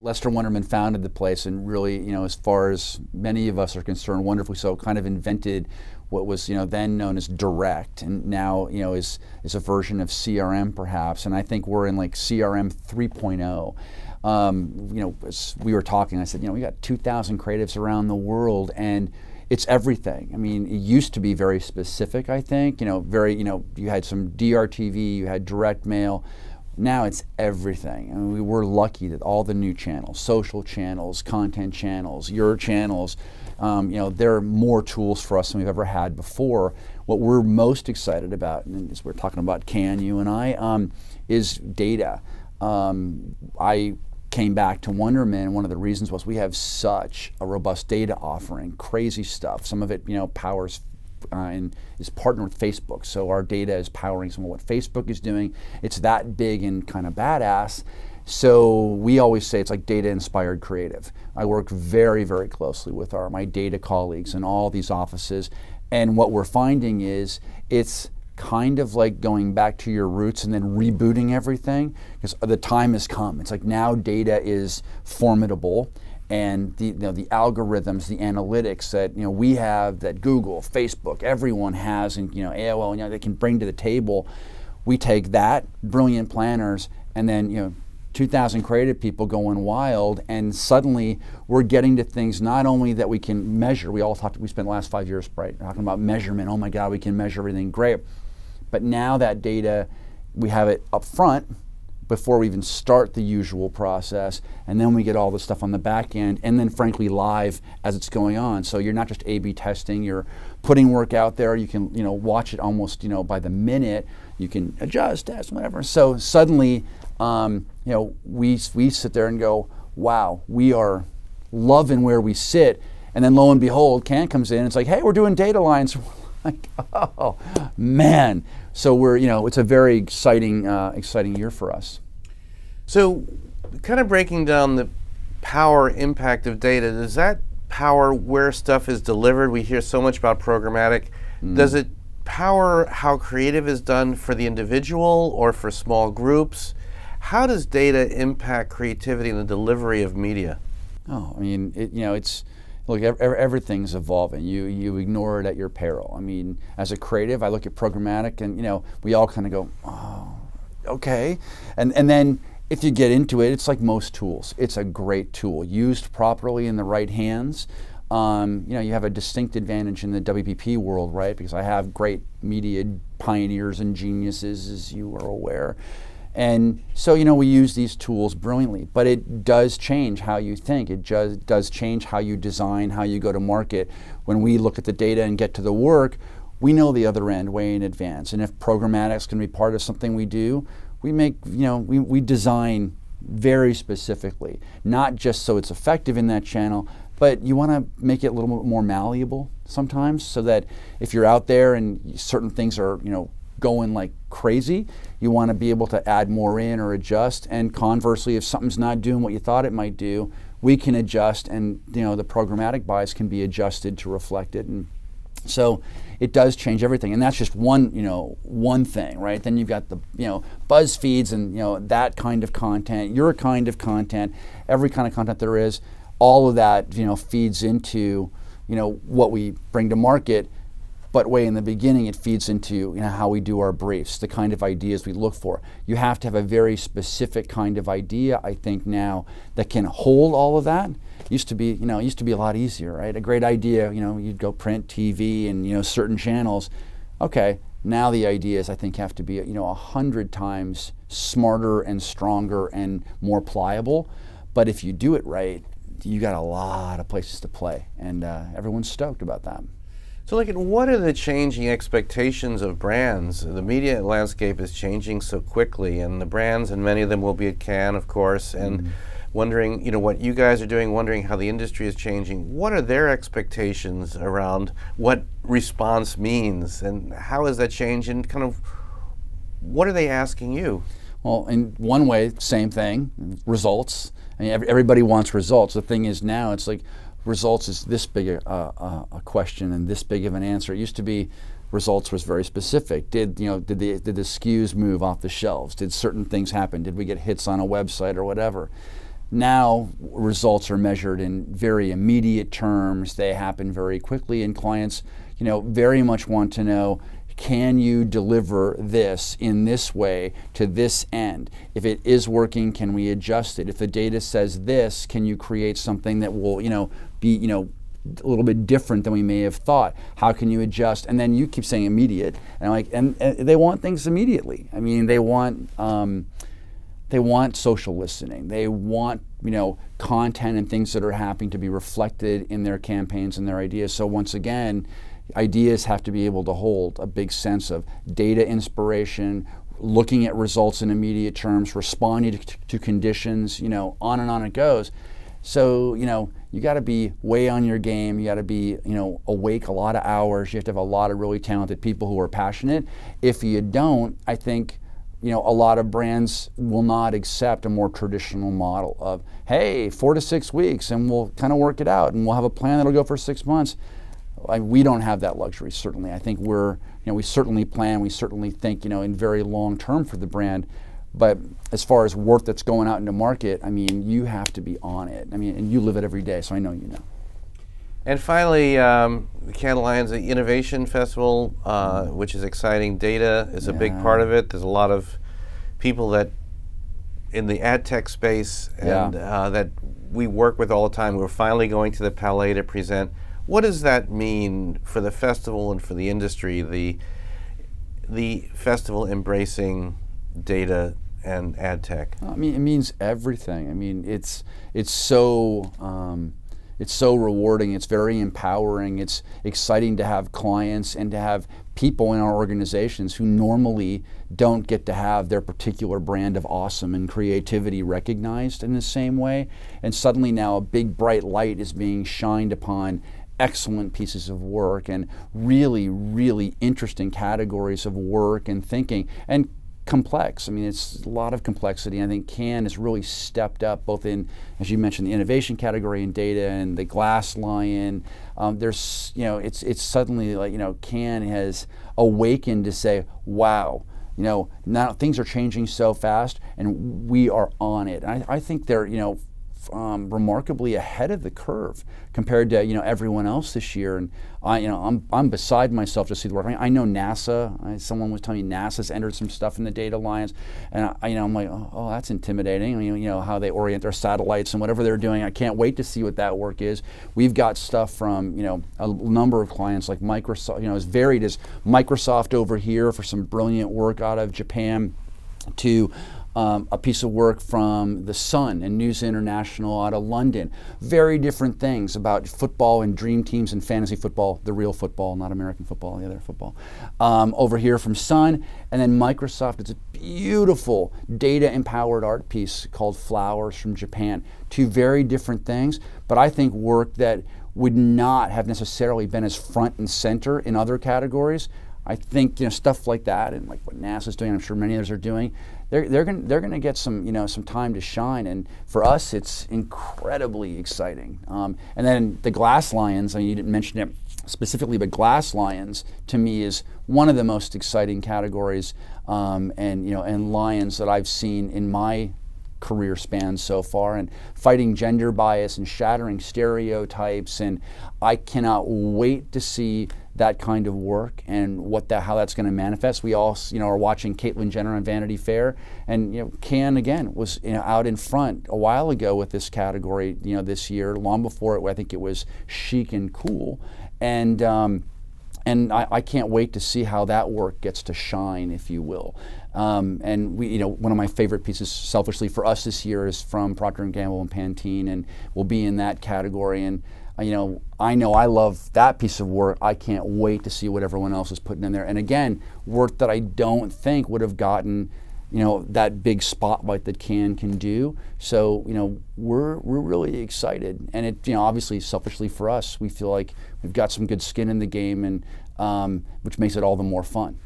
Lester Wunderman founded the place, and really, as far as many of us are concerned, wonderfully so, kind of invented what was, then known as direct, and now, is a version of CRM perhaps. And I think we're in like CRM 3.0. As we were talking, I said, we got 2,000 creatives around the world, and it's everything. I mean, it used to be very specific, I think, you had some DRTV, you had direct mail. Now it's everything. I mean, we're lucky that all the new channels, social channels, content channels, your channels, there are more tools for us than we've ever had before. What we're most excited about, and as we're talking about Can, you and I, is data. I came back to Wunderman, and one of the reasons was we have such a robust data offering, crazy stuff. Some of it, powers and is partnered with Facebook, so our data is powering some of what Facebook is doing. It's that big and kind of badass. So we always say it's like data-inspired creative. I work very, very closely with my data colleagues in all these offices, and what we're finding is it's kind of like going back to your roots and then rebooting everything, because the time has come. It's like now data is formidable, and the algorithms, the analytics that we have, that Google, Facebook, everyone has, and AOL, they can bring to the table. We take that, brilliant planners, and then 2,000 creative people going wild, and suddenly we're getting to things not only that we can measure. We spent the last 5 years, right, talking about measurement. Oh my God, we can measure everything, great. But now that data, we have it up front before we even start the usual process, and then we get all the stuff on the back end, and then frankly live as it's going on. So you're not just A/B testing, you're putting work out there. You can watch it almost by the minute. You can adjust, test, whatever. So suddenly we sit there and go, wow, we are loving where we sit. And then lo and behold, Can comes in and it's like, hey, we're doing data lines. Like, oh man. So we're, it's a very exciting year for us. So kind of breaking down the power impact of data, does that power where stuff is delivered? We hear so much about programmatic. Does it power how creative is done for the individual or for small groups? How does data impact creativity and the delivery of media? Oh, I mean, look, everything's evolving. You ignore it at your peril. I mean, as a creative, I look at programmatic, and we all kind of go, oh, okay. And then if you get into it, it's like most tools. It's a great tool used properly in the right hands. You have a distinct advantage in the WPP world, right? Because I have great media pioneers and geniuses, as you are aware. And so, we use these tools brilliantly, but it does change how you think. It does change how you design, how you go to market. When we look at the data and get to the work, we know the other end way in advance. And if programmatic is going to be part of something we do, we make, we design very specifically, not just so it's effective in that channel, but you want to make it a little bit more malleable sometimes, so that if you're out there and certain things are, going like crazy, you want to be able to add more in or adjust. And conversely, if something's not doing what you thought it might do, we can adjust, and the programmatic buys can be adjusted to reflect it. And so it does change everything, and that's just one thing, right? Then you've got the buzz feeds and that kind of content, your kind of content, every kind of content there is. All of that feeds into what we bring to market. But way in the beginning, it feeds into how we do our briefs, the kind of ideas we look for. You have to have a very specific kind of idea, I think, now that can hold all of that. Used to be a lot easier, right? A great idea, you'd go print, TV, and certain channels. Okay, now the ideas, I think, have to be 100 times smarter and stronger and more pliable. But if you do it right, you got a lot of places to play, and everyone's stoked about that. So what are the changing expectations of brands? The media landscape is changing so quickly, and the brands, and many of them will be at Cannes, of course, and wondering, what you guys are doing, wondering how the industry is changing. What are their expectations around what response means, and how is that changing, and kind of what are they asking you? Well, in one way, same thing, results. I mean, everybody wants results. The thing is now, it's like, results is this big a question and this big of an answer. It used to be results was very specific. Did the SKUs move off the shelves? Did certain things happen? Did we get hits on a website or whatever? now results are measured in very immediate terms. They happen very quickly, and clients, very much want to know, can you deliver this in this way to this end? If it is working, can we adjust it? If the data says this, can you create something that will, be, a little bit different than we may have thought? How can you adjust? And then you keep saying immediate, and I'm like, and they want things immediately. I mean, they want social listening. They want, content and things that are happening to be reflected in their campaigns and their ideas. So once again, ideas have to be able to hold a big sense of data inspiration, looking at results in immediate terms, responding to conditions, on and on it goes. So, you got to be way on your game. You got to be, awake a lot of hours. You have to have a lot of really talented people who are passionate. If you don't, I think, a lot of brands will not accept a more traditional model of, hey, 4 to 6 weeks, and we'll kind of work it out, and we'll have a plan that'll go for 6 months. We don't have that luxury, certainly. I think we certainly plan, we certainly think, in very long term for the brand. But as far as work that's going out into market, I mean, you have to be on it. I mean, and you live it every day, so I know you know. And finally, the Cannes Lions Innovation Festival, which is exciting. Data is a big part of it. There's a lot of people that in the ad tech space and that we work with all the time. We're finally going to the Palais to present. What does that mean for the festival and for the industry, the festival embracing data and ad tech? I mean, it means everything. I mean, it's so rewarding. It's very empowering. It's exciting to have clients and to have people in our organizations who normally don't get to have their particular brand of awesome and creativity recognized in the same way. And suddenly now a big bright light is being shined upon excellent pieces of work and really, really interesting categories of work and thinking. And complex. I mean, it's a lot of complexity. I think Cannes has really stepped up both in, as you mentioned, the innovation category in data and the Glass Lion. There's, it's suddenly like, Cannes has awakened to say, wow, now things are changing so fast and we are on it. And I think they're, remarkably ahead of the curve compared to everyone else this year, and I'm beside myself to see the work. I mean, I know NASA. Someone was telling me NASA's entered some stuff in the Data Alliance, and I'm like, oh, that's intimidating. I mean, how they orient their satellites and whatever they're doing. I can't wait to see what that work is. We've got stuff from a number of clients like Microsoft. As varied as Microsoft over here for some brilliant work out of Japan, to a piece of work from The Sun and News International out of London. Very different things about football and dream teams and fantasy football, the real football, not American football, the other football. Over here from Sun, and then Microsoft, it's a beautiful data-empowered art piece called Flowers from Japan. Two very different things, but I think work that would not have necessarily been as front and center in other categories. I think stuff like that, and like what NASA's doing, I'm sure many others are doing, they're going to get some some time to shine, and for us it's incredibly exciting. And then the Glass Lions, I mean, you didn't mention it specifically, but Glass Lions to me is one of the most exciting categories and lions that I've seen in my career span so far, and fighting gender bias and shattering stereotypes, and I cannot wait to see that kind of work and how that's going to manifest. We all are watching Caitlyn Jenner on Vanity Fair, and Cannes again was out in front a while ago with this category this year, long before it, I think it was chic and cool, and I can't wait to see how that work gets to shine, if you will. And we, one of my favorite pieces, selfishly for us this year, is from Procter & Gamble and Pantene, and we'll be in that category. And I know I love that piece of work. I can't wait to see what everyone else is putting in there. And again, work that I don't think would have gotten that big spotlight that Cannes can do. So we're really excited, and it obviously selfishly for us, we feel like we've got some good skin in the game, and which makes it all the more fun.